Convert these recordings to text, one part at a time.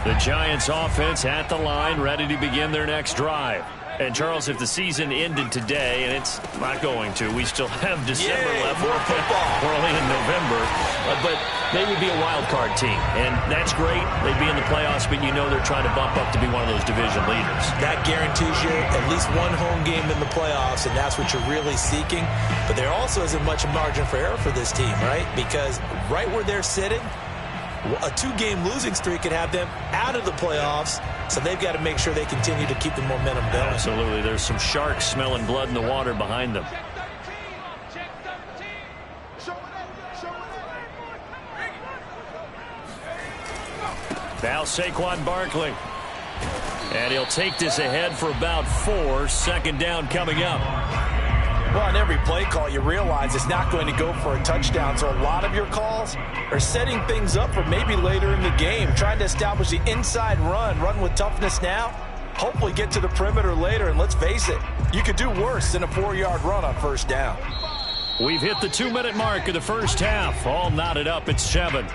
The Giants offense at the line, ready to begin their next drive. And, Charles, if the season ended today, and it's not going to, we still have December left. More football. We're only in November. But they would be a wild card team. And that's great. They'd be in the playoffs, but you know they're trying to bump up to be one of those division leaders. That guarantees you at least one home game in the playoffs, and that's what you're really seeking. But there also isn't much margin for error for this team, right? Because right where they're sitting, a 2-game losing streak could have them out of the playoffs, so they've got to make sure they continue to keep the momentum going. Absolutely. There's some sharks smelling blood in the water behind them. Now Saquon Barkley. And he'll take this ahead for about 4. Second down coming up. Well, on every play call, you realize it's not going to go for a touchdown. So a lot of your calls are setting things up for maybe later in the game, trying to establish the inside run with toughness now, hopefully get to the perimeter later. And let's face it, you could do worse than a 4-yard run on first down. We've hit the 2-minute mark of the first half. All knotted up at 7.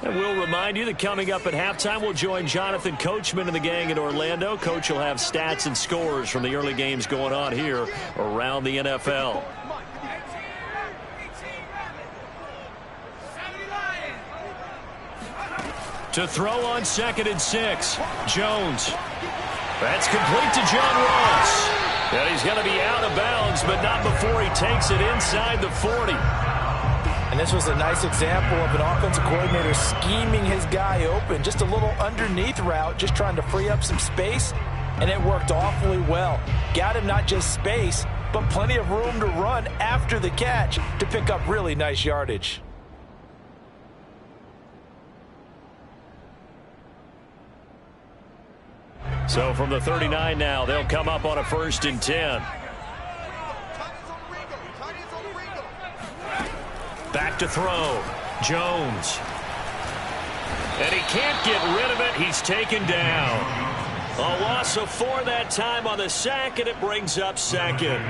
And we'll remind you that coming up at halftime, we'll join Jonathan Coachman and the gang in Orlando. Coach will have stats and scores from the early games going on here around the NFL. To throw on 2nd and 6, Jones. That's complete to John Ross. And he's going to be out of bounds, but not before he takes it inside the 40. And this was a nice example of an offensive coordinator scheming his guy open. Just a little underneath route, just trying to free up some space, and it worked awfully well. Got him not just space, but plenty of room to run after the catch to pick up really nice yardage. So from the 39 now, they'll come up on a 1st and 10. Back to throw. Jones. And he can't get rid of it. He's taken down. A loss of 4 that time on the sack, and it brings up 2nd.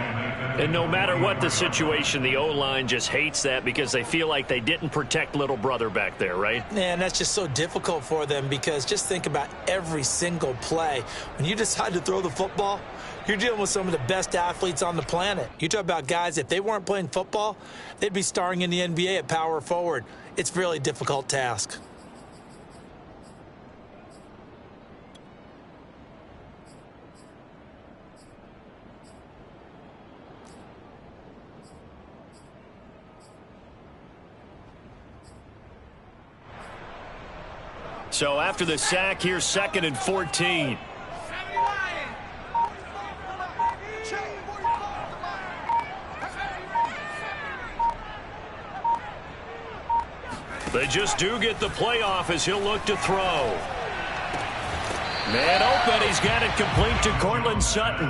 And no matter what the situation, the O-line just hates that because they feel like they didn't protect little brother back there, right? Man, that's just so difficult for them because just think about every single play. When you decide to throw the football, you're dealing with some of the best athletes on the planet. You talk about guys, if they weren't playing football, they'd be starring in the NBA at power forward. It's a really difficult task. So after the sack, here's 2nd and 14. They just do get the play off as he'll look to throw. Man open, he's got it complete to Cortland Sutton.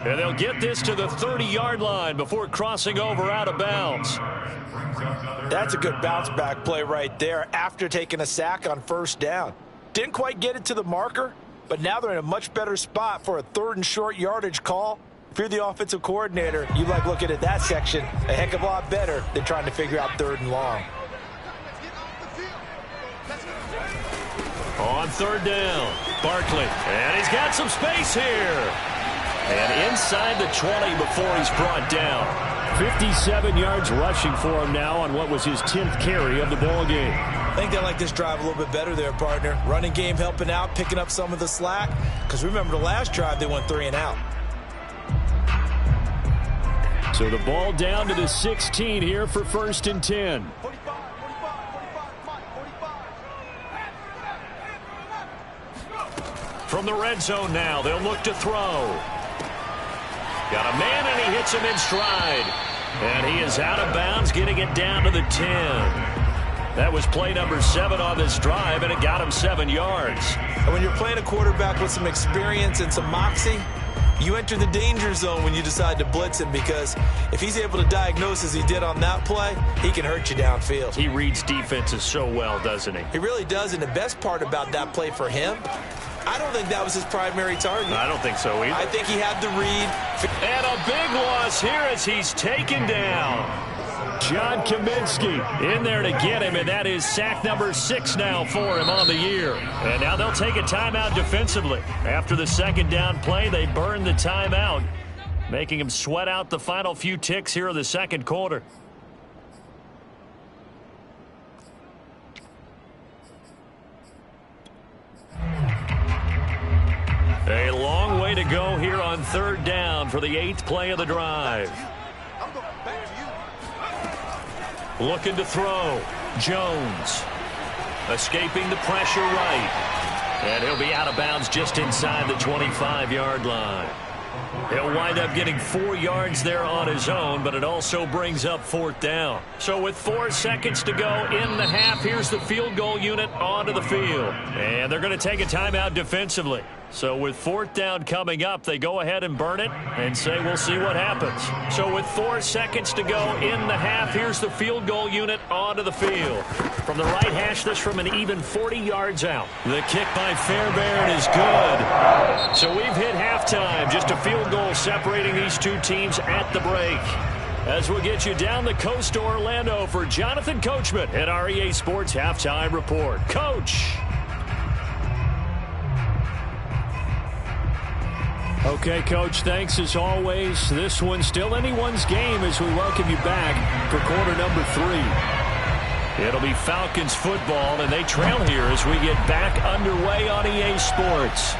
And they'll get this to the 30-yard line before crossing over out of bounds. That's a good bounce-back play right there after taking a sack on 1st down. Didn't quite get it to the marker, but now they're in a much better spot for a 3rd and short yardage call. If you're the offensive coordinator, you like looking at that section a heck of a lot better than trying to figure out 3rd and long. On 3rd down, Barkley. And he's got some space here. And inside the 20 before he's brought down. 57 yards rushing for him now on what was his 10th carry of the ball game. I think they like this drive a little bit better there, partner. Running game helping out, picking up some of the slack. Because remember the last drive, they went 3 and out. So the ball down to the 16 here for 1st and 10. From the red zone now, they'll look to throw. Got a man, and he hits him in stride. And he is out of bounds, getting it down to the 10. That was play number 7 on this drive, and it got him 7 yards. And when you're playing a quarterback with some experience and some moxie, You enter the danger zone when you decide to blitz him, because if he's able to diagnose as he did on that play, he can hurt you downfield. He reads defenses so well, doesn't he? He really does, and the best part about that play for him, I don't think that was his primary target. I don't think so either. I think he had the read. And a big loss here as he's taken down. John Kaminsky in there to get him, and that is sack number 6 now for him on the year. And now they'll take a timeout defensively. After the second down play, they burn the timeout, making him sweat out the final few ticks here in the second quarter. A long way to go here on third down for the 8th play of the drive. Looking to throw. Jones. Escaping the pressure right. And he'll be out of bounds just inside the 25-yard line. He'll wind up getting 4 yards there on his own, but it also brings up 4th down. So with 4 seconds to go in the half, here's the field goal unit onto the field. And they're going to take a timeout defensively. So with 4th down coming up, they go ahead and burn it and say we'll see what happens. So with 4 seconds to go in the half, here's the field goal unit onto the field. From the right hash, this from an even 40 yards out. The kick by Fairbairn is good. So we've hit halftime. Just a field goal separating these two teams at the break. As we'll get you down the coast to Orlando for Jonathan Coachman at our EA Sports Halftime Report. Coach. Okay, Coach, thanks as always. This one's still anyone's game as we welcome you back for quarter number 3. It'll be Falcons football, and they trail here as we get back underway on EA Sports.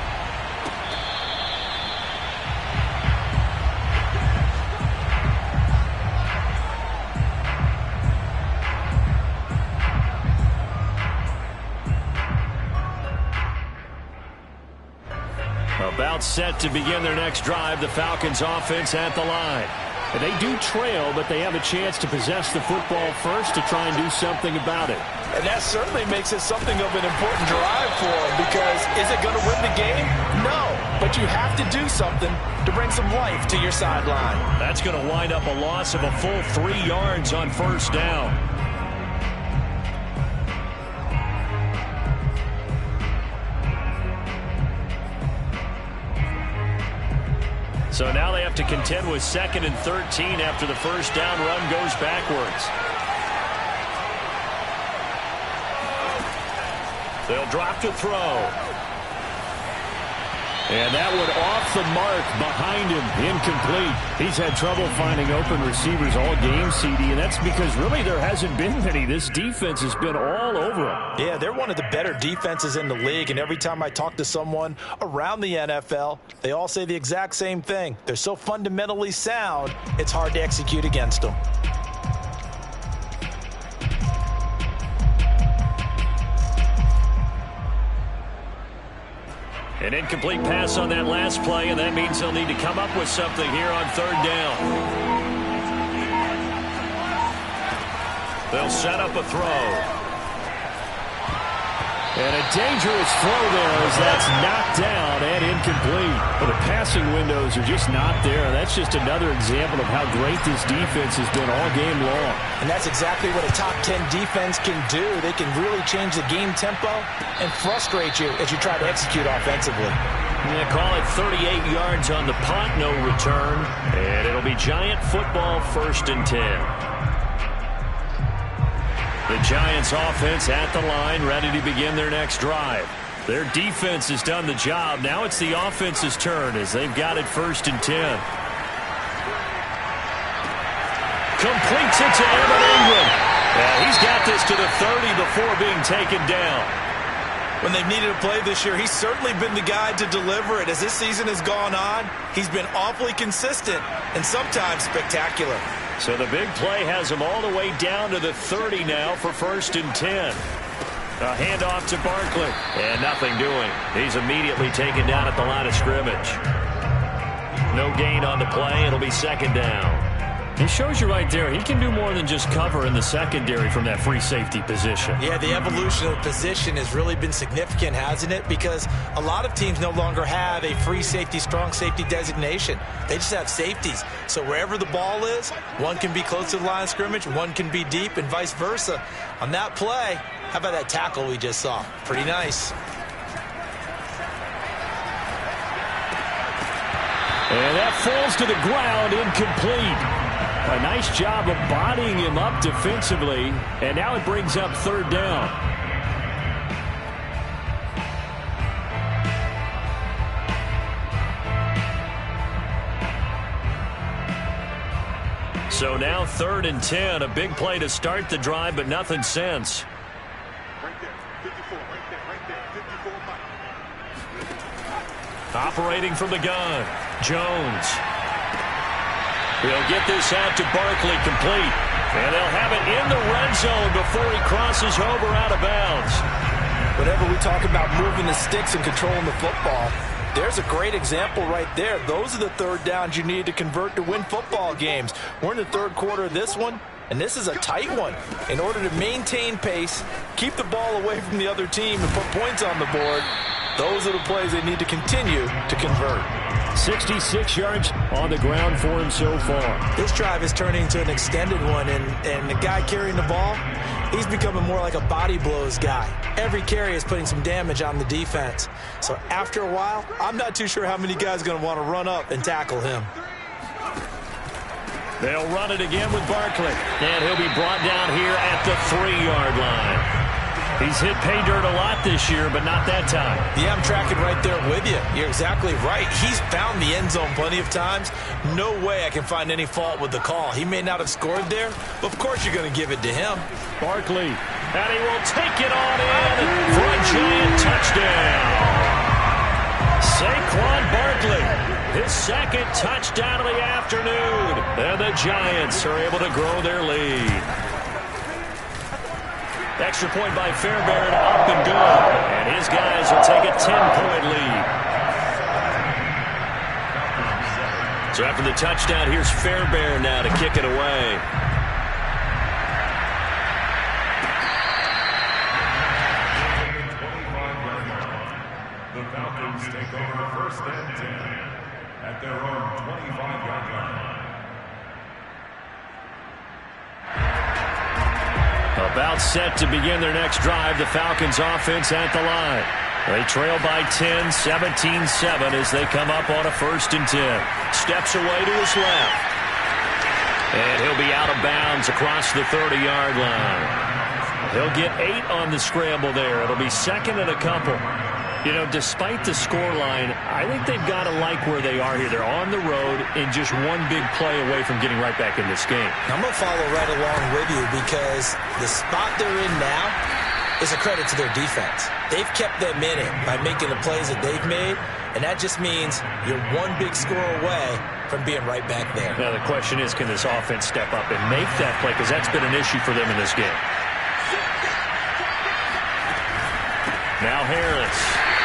About set to begin their next drive, the Falcons offense at the line. And they do trail, but they have a chance to possess the football first to try and do something about it. And that certainly makes it something of an important drive for them, because is it going to win the game? No, but you have to do something to bring some life to your sideline. That's going to wind up a loss of a full 3 yards on first down. So now they have to contend with 2nd and 13 after the first down run goes backwards. They'll drop to throw. And that one off the mark behind him, incomplete. He's had trouble finding open receivers all game, CD, and that's because really there hasn't been many. This defense has been all over them. Yeah, they're one of the better defenses in the league, and every time I talk to someone around the NFL, they all say the exact same thing. They're so fundamentally sound, it's hard to execute against them. An incomplete pass on that last play, and that means they'll need to come up with something here on third down. They'll set up a throw. And a dangerous throw there as that's knocked down and incomplete. But the passing windows are just not there. That's just another example of how great this defense has been all game long. And that's exactly what a top 10 defense can do. They can really change the game tempo and frustrate you as you try to execute offensively. Yeah, call it 38 yards on the punt, no return. And it'll be Giant football, 1st and 10. The Giants offense at the line, ready to begin their next drive. Their defense has done the job. Now it's the offense's turn as they've got it 1st and 10. Completes it to Evan Ingram. Yeah, he's got this to the 30 before being taken down. When they've needed a play this year, he's certainly been the guy to deliver it. As this season has gone on, he's been awfully consistent and sometimes spectacular. So the big play has him all the way down to the 30 now for 1st and 10. A handoff to Barkley. And nothing doing. He's immediately taken down at the line of scrimmage. No gain on the play. It'll be 2nd down. He shows you right there, he can do more than just cover in the secondary from that free safety position. Yeah, the evolution of the position has really been significant, hasn't it? Because a lot of teams no longer have a free safety, strong safety designation. They just have safeties. So wherever the ball is, one can be close to the line of scrimmage, one can be deep, and vice versa. On that play, how about that tackle we just saw? Pretty nice. And that falls to the ground, incomplete. A nice job of bodying him up defensively, and now it brings up third down. So now 3rd and 10, a big play to start the drive, but nothing since. Operating from the gun, Jones. He'll get this out to Barkley, complete. And they'll have it in the red zone before he crosses over out of bounds. Whenever we talk about moving the sticks and controlling the football, there's a great example right there. Those are the third downs you need to convert to win football games. We're in the third quarter of this one, and this is a tight one. In order to maintain pace, keep the ball away from the other team, and put points on the board, those are the plays they need to continue to convert. 66 yards on the ground for him so far. This drive is turning into an extended one, and the guy carrying the ball, he's becoming more like a body blows guy. Every carry is putting some damage on the defense. So after a while, I'm not too sure how many guys are going to want to run up and tackle him. They'll run it again with Barkley. And he'll be brought down here at the 3-yard line. He's hit pay dirt a lot this year, but not that time. Yeah, I'm tracking right there with you. You're exactly right. He's found the end zone plenty of times. No way I can find any fault with the call. He may not have scored there, but of course you're going to give it to him. Barkley, and he will take it on in for a giant touchdown. Saquon Barkley, his second touchdown of the afternoon. And the Giants are able to grow their lead. Extra point by Fairbairn, up and good. And his guys will take a 10-point lead. So after the touchdown, here's Fairbairn now to kick it away. The Falcons take over 1st and 10 at their own 25-yard line. About set to begin their next drive. The Falcons offense at the line. They trail by 10, 17-7 as they come up on a 1st and 10. Steps away to his left. And he'll be out of bounds across the 30-yard line. He'll get 8 on the scramble there. It'll be 2nd and a couple. You know, despite the scoreline, I think they've got to like where they are here. They're on the road and just one big play away from getting right back in this game. I'm going to follow right along with you because the spot they're in now is a credit to their defense. They've kept them in it by making the plays that they've made, and that just means you're one big score away from being right back there. Now the question is, can this offense step up and make that play? Because that's been an issue for them in this game. Now Harris.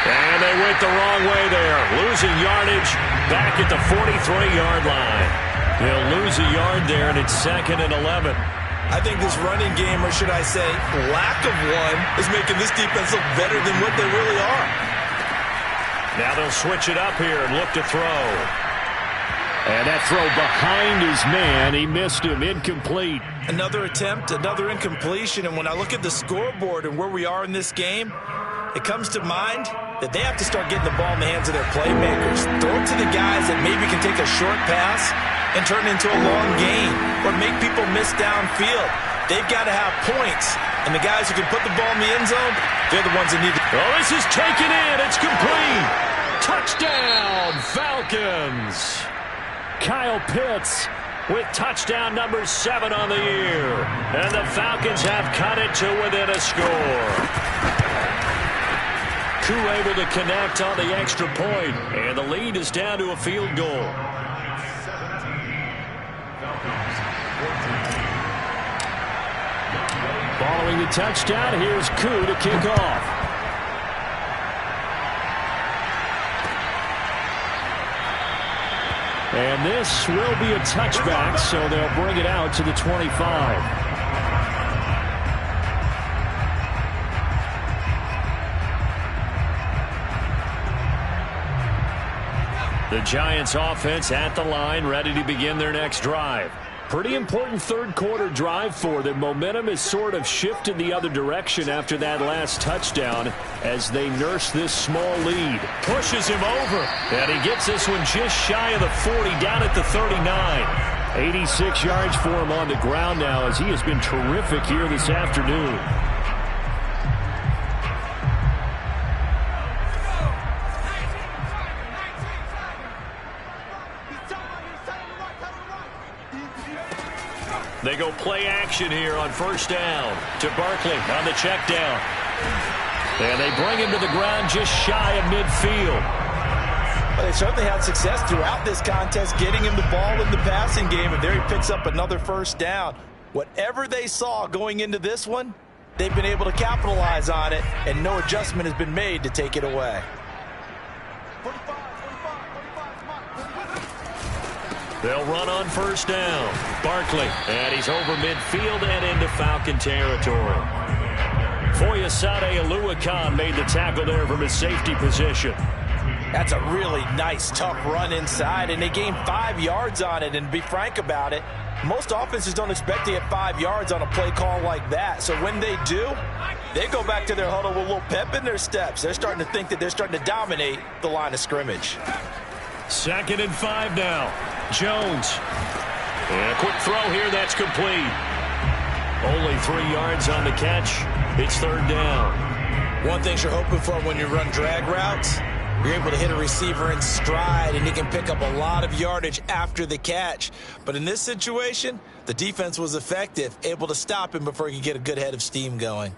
And they went the wrong way there. Losing yardage back at the 43-yard line. They'll lose a yard there, and it's 2nd and 11. I think this running game, or should I say lack of one, is making this defense look better than what they really are. Now they'll switch it up here and look to throw. And that throw behind his man. He missed him. Incomplete. Another attempt, another incompletion. And when I look at the scoreboard and where we are in this game, it comes to mind that they have to start getting the ball in the hands of their playmakers. Throw it to the guys that maybe can take a short pass and turn it into a long gain or make people miss downfield. They've got to have points. And the guys who can put the ball in the end zone, they're the ones that need to. Oh, this is taken in. It's complete. Touchdown, Falcons. Kyle Pitts with touchdown number 7 on the year. And the Falcons have cut it to within a score. Koo able to connect on the extra point, and the lead is down to a field goal. Following the touchdown, here's Koo to kick off. And this will be a touchback, so they'll bring it out to the 25. The Giants offense at the line, ready to begin their next drive. Pretty important third quarter drive for them. Momentum has sort of shifted the other direction after that last touchdown as they nurse this small lead. Pushes him over. And he gets this one just shy of the 40, down at the 39. 86 yards for him on the ground now as he has been terrific here this afternoon. They go play action here on first down to Barkley on the check down. And they bring him to the ground just shy of midfield. Well, they certainly had success throughout this contest getting him the ball in the passing game, and there he picks up another first down. Whatever they saw going into this one, they've been able to capitalize on it, and no adjustment has been made to take it away. They'll run on first down. Barkley, and he's over midfield and into Falcon territory. Foyesade Oluwakan made the tackle there from his safety position. That's a really nice, tough run inside, and they gained 5 yards on it. And to be frank about it, most offenses don't expect to get 5 yards on a play call like that. So when they do, they go back to their huddle with a little pep in their steps. They're starting to think that they're starting to dominate the line of scrimmage. 2nd and 5 now. Jones. And a quick throw here, that's complete. Only 3 yards on the catch. It's 3rd down. One thing you're hoping for when you run drag routes, you're able to hit a receiver in stride, and he can pick up a lot of yardage after the catch. But in this situation, the defense was effective, able to stop him before he could get a good head of steam going.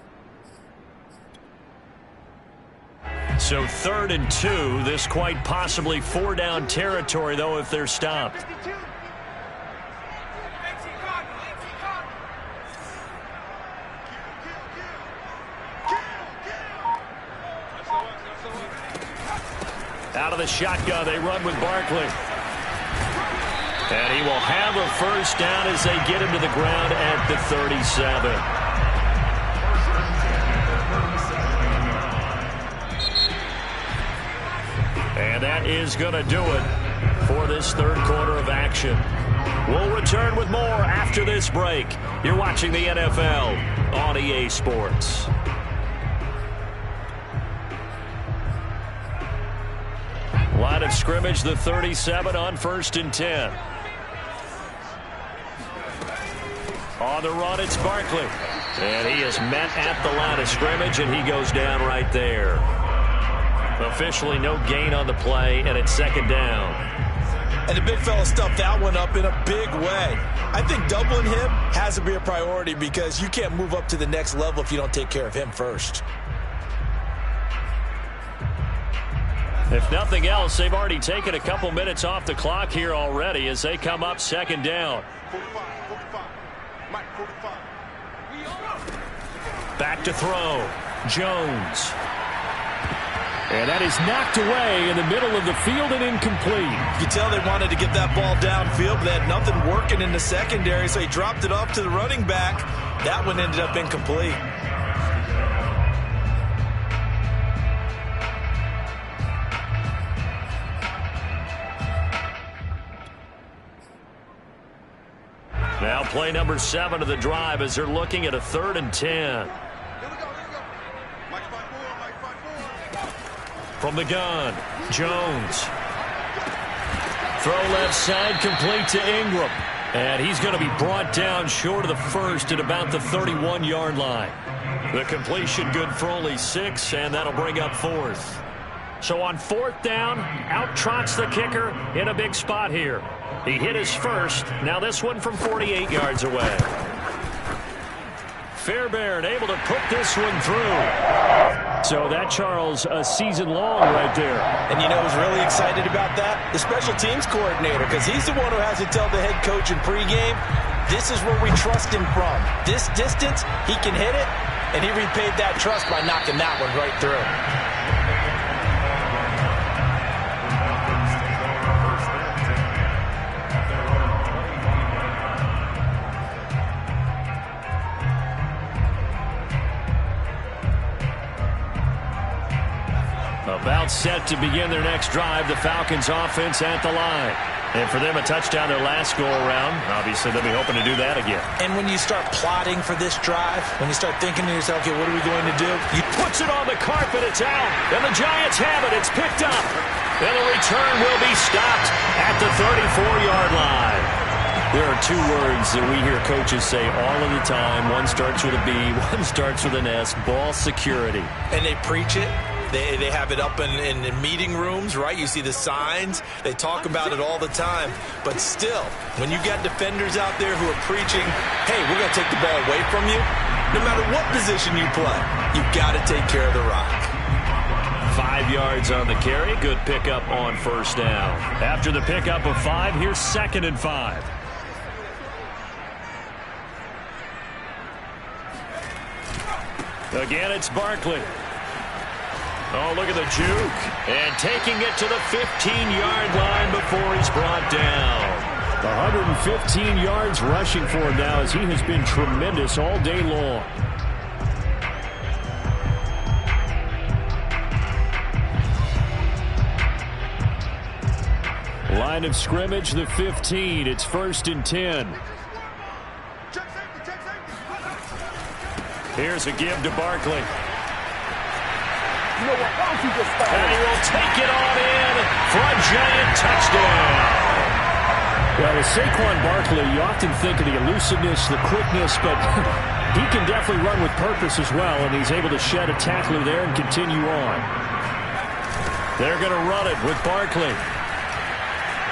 So 3rd and 2. This quite possibly 4-down territory, though, if they're stopped. Out of the shotgun, they run with Barkley. And he will have a first down as they get him to the ground at the 37. And that is going to do it for this third quarter of action. We'll return with more after this break. You're watching the NFL on EA Sports. Line of scrimmage, the 37 on 1st and 10. On the run, it's Barkley. And he is met at the line of scrimmage, and he goes down right there. Officially no gain on the play, and it's 2nd down. And the big fella stuffed that one up in a big way. I think doubling him has to be a priority because you can't move up to the next level if you don't take care of him first. If nothing else, they've already taken a couple minutes off the clock here already as they come up 2nd down. Back to throw. Jones. And that is knocked away in the middle of the field and incomplete. You can tell they wanted to get that ball downfield, but they had nothing working in the secondary, so he dropped it off to the running back. That one ended up incomplete. Now play number 7 of the drive as they're looking at a 3rd and 10. From the gun, Jones. Throw left side, complete to Ingram. And he's going to be brought down short of the first at about the 31-yard line. The completion good for only 6, and that'll bring up 4th. So on 4th down, out trots the kicker in a big spot here. He hit his first. Now this one from 48 yards away. Fairbairn able to put this one through. So that, Charles, a season long right there. And you know who's really excited about that? The special teams coordinator, because he's the one who has to tell the head coach in pregame, this is where we trust him from. This distance, he can hit it, and he repaid that trust by knocking that one right through. set to begin their next drive. The Falcons offense at the line. And for them, a touchdown their last go-around. Obviously, they'll be hoping to do that again. And when you start plotting for this drive, when you start thinking to yourself, okay, what are we going to do? He puts it on the carpet. It's out. And the Giants have it. It's picked up. And the return will be stopped at the 34-yard line. There are two words that we hear coaches say all of the time. One starts with a B, one starts with an S. Ball security. And they preach it. They have it up in meeting rooms, right? You see the signs. They talk about it all the time. But still, when you got defenders out there who are preaching, hey, we're going to take the ball away from you, no matter what position you play, you've got to take care of the rock. 5 yards on the carry. Good pickup on first down. After the pickup of 5, here's 2nd and 5. Again, it's Barkley. Oh, look at the juke. And taking it to the 15-yard line before he's brought down. 115 yards rushing for him now as he has been tremendous all day long. Line of scrimmage, the 15. It's 1st and 10. Here's a give to Barkley. You know what? Why don't you just start? And he will take it on in for a giant touchdown. Well, with Saquon Barkley, you often think of the elusiveness, the quickness, but he can definitely run with purpose as well, and he's able to shed a tackler there and continue on. They're going to run it with Barkley.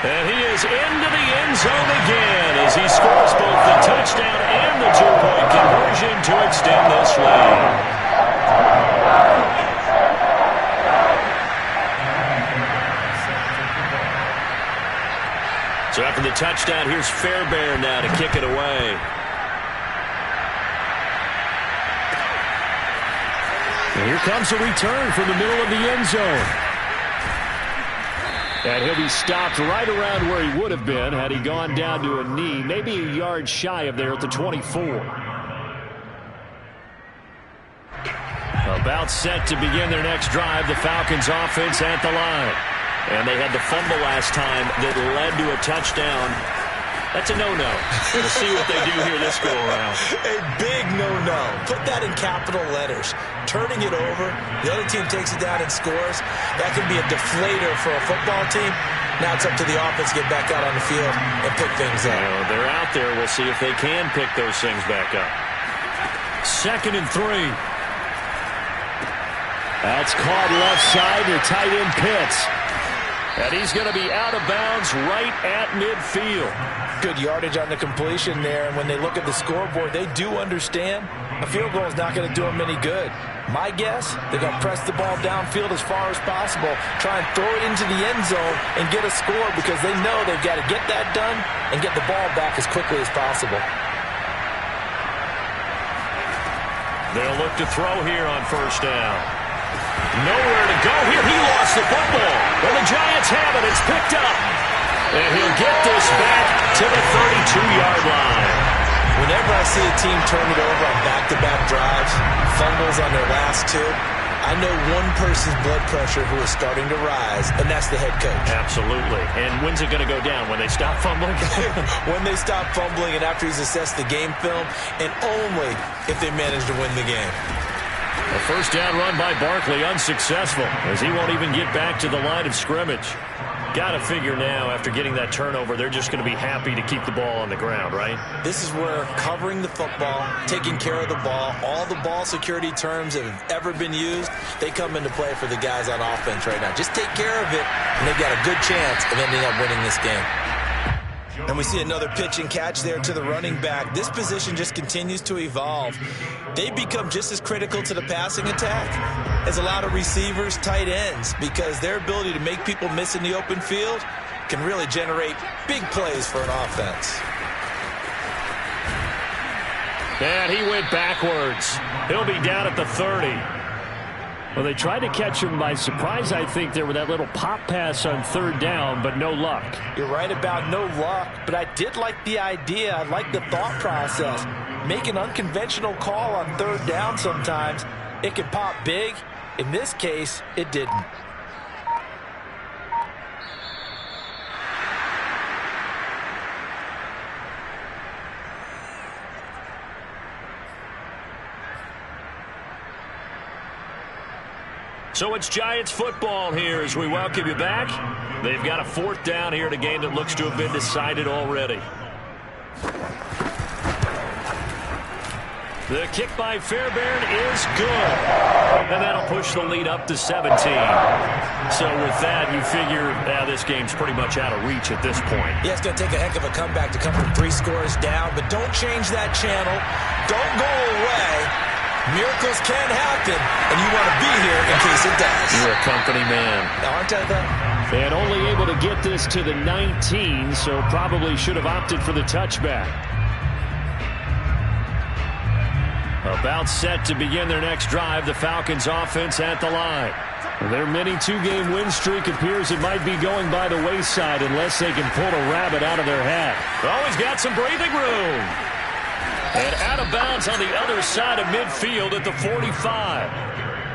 And he is into the end zone again as he scores both the touchdown and the two-point conversion to extend this lead. So after the touchdown, here's Fairbairn now to kick it away. And here comes a return from the middle of the end zone. And he'll be stopped right around where he would have been had he gone down to a knee, maybe a yard shy of there at the 24. About set to begin their next drive, the Falcons offense at the line. And they had the fumble last time that led to a touchdown. That's a no-no. We'll see what they do here this go-around. A big no-no. Put that in capital letters. Turning it over, the other team takes it down and scores. That can be a deflator for a football team. Now it's up to the offense to get back out on the field and pick things up. Well, they're out there. We'll see if they can pick those things back up. 2nd and 3. That's caught left side to tight end Pitts. And he's going to be out of bounds right at midfield. Good yardage on the completion there. And when they look at the scoreboard, they do understand a field goal is not going to do them any good. My guess, they're going to press the ball downfield as far as possible, try and throw it into the end zone and get a score because they know they've got to get that done and get the ball back as quickly as possible. They'll look to throw here on first down. Nowhere to go here. He lost the football. Well, the Giants have it. It's picked up. And he'll get this back to the 32-yard line. Whenever I see a team turn it over on back-to-back drives, fumbles on their last two, I know one person's blood pressure who is starting to rise, and that's the head coach. Absolutely. And when's it going to go down? When they stop fumbling? When they stop fumbling and after he's assessed the game film, and only if they manage to win the game. A first down run by Barkley, unsuccessful, as he won't even get back to the line of scrimmage. Got to figure now, after getting that turnover, they're just going to be happy to keep the ball on the ground, right? This is where covering the football, taking care of the ball, all the ball security terms that have ever been used, they come into play for the guys on offense right now. Just take care of it, and they've got a good chance of ending up winning this game. And we see another pitch and catch there to the running back. This position just continues to evolve. They become just as critical to the passing attack as a lot of receivers, tight ends, because their ability to make people miss in the open field can really generate big plays for an offense. And he went backwards. He'll be down at the 30. Well, they tried to catch him by surprise, I think, there with that little pop pass on third down, but no luck. You're right about no luck, but I did like the idea. I like the thought process. Make an unconventional call on third down sometimes. It can pop big. In this case, it didn't. So it's Giants football here as we welcome you back. They've got a 4th down here in a game that looks to have been decided already. The kick by Fairbairn is good. And that'll push the lead up to 17. So with that, you figure this game's pretty much out of reach at this point. Yeah, it's going to take a heck of a comeback to come from 3 scores down, but don't change that channel. Don't go away. Miracles can happen, and you want to be here in case it does. You're a company man. Aren't I, though? And only able to get this to the 19, so probably should have opted for the touchback. About set to begin their next drive, the Falcons offense at the line. Their mini 2-game win streak appears it might be going by the wayside unless they can pull a rabbit out of their hat. Always got some breathing room. And out of bounds on the other side of midfield at the 45.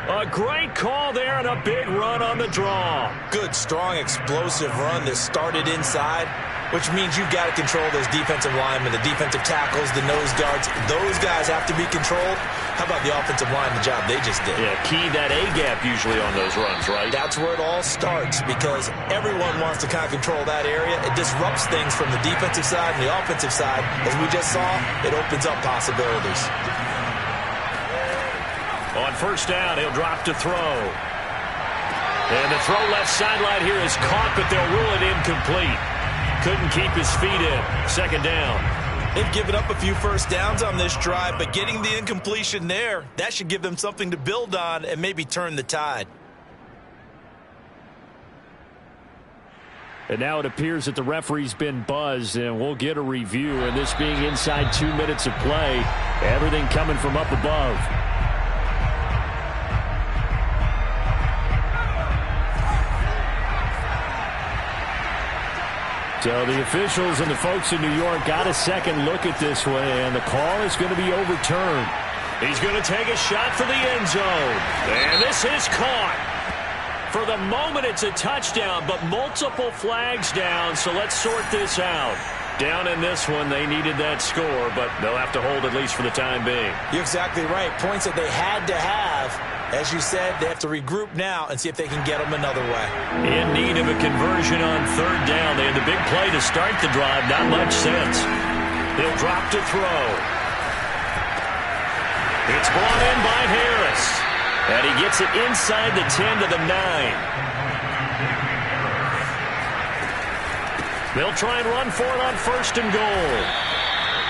A great call there and a big run on the draw. Good, strong, explosive run that started inside, which means you've got to control those defensive linemen, the defensive tackles, the nose guards. Those guys have to be controlled. How about the offensive line, the job they just did? Yeah, key that A-gap usually on those runs, right? That's where it all starts because everyone wants to kind of control that area. It disrupts things from the defensive side and the offensive side. As we just saw, it opens up possibilities. On 1st down, he'll drop to throw. And the throw left sideline here is caught, but they'll rule it incomplete. Couldn't keep his feet in. 2nd down. They've given up a few 1st downs on this drive, but getting the incompletion there, that should give them something to build on and maybe turn the tide. And now it appears that the referee's been buzzed, and we'll get a review. And this being inside 2 minutes of play, everything coming from up above. So the officials and the folks in New York got a second look at this one, and the call is going to be overturned. He's going to take a shot for the end zone. And this is caught. For the moment, it's a touchdown, but multiple flags down, so let's sort this out. Down in this one, they needed that score, but they'll have to hold at least for the time being. You're exactly right. Points that they had to have. As you said, they have to regroup now and see if they can get them another way. In need of a conversion on 3rd down. They had the big play to start the drive. Not much sense. He'll drop to throw. It's brought in by Harris. And he gets it inside the 10 to the 9. They'll try and run for it on 1st and goal.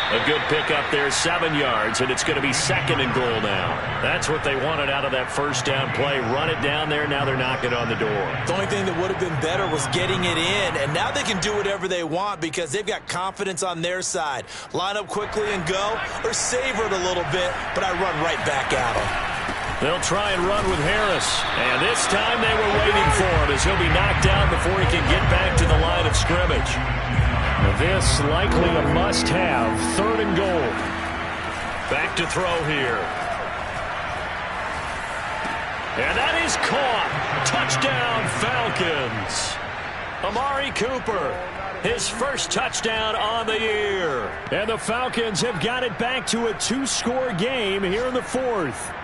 A good pickup there, 7 yards, and it's going to be 2nd and goal now. That's what they wanted out of that 1st down play. Run it down there. Now they're knocking on the door. The only thing that would have been better was getting it in, and now they can do whatever they want because they've got confidence on their side. Line up quickly and go, or savor it a little bit, but I run right back at them. They'll try and run with Harris, and this time they were waiting for him as he'll be knocked down before he can get back to the line of scrimmage. This likely a must-have. 3rd and goal. Back to throw here. And that is caught. Touchdown, Falcons. Amari Cooper, his 1st touchdown on the year. And the Falcons have got it back to a 2-score game here in the 4th.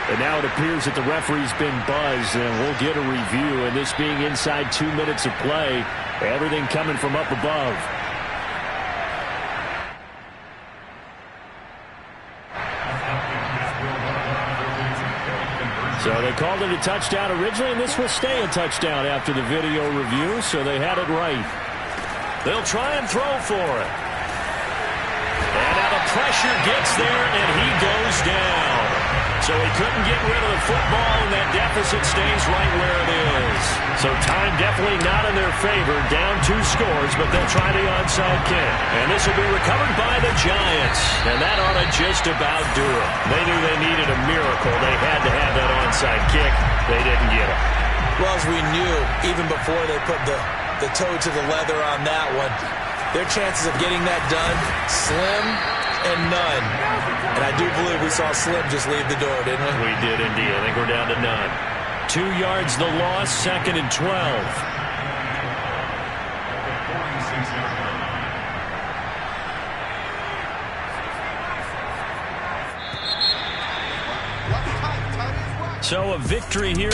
And now it appears that the referee's been buzzed, and we'll get a review. And this being inside 2 minutes of play, everything coming from up above. So they called it a touchdown originally, and this will stay a touchdown after the video review, so they had it right. They'll try and throw for it. And now the pressure gets there, and he goes down. So he couldn't get rid of the football, and that deficit stays right where it is. So time definitely not in their favor. Down 2 scores, but they'll try the onside kick. And this will be recovered by the Giants. And that ought to just about do it. They knew they needed a miracle. They had to have that onside kick. They didn't get it. Well, as we knew, even before they put the toe to the leather on that one, their chances of getting that done, slim and none. And I do believe we saw Slim just leave the door, didn't we? We did indeed. I think we're down to none. 2 yards the loss, 2nd and 12. So a victory here.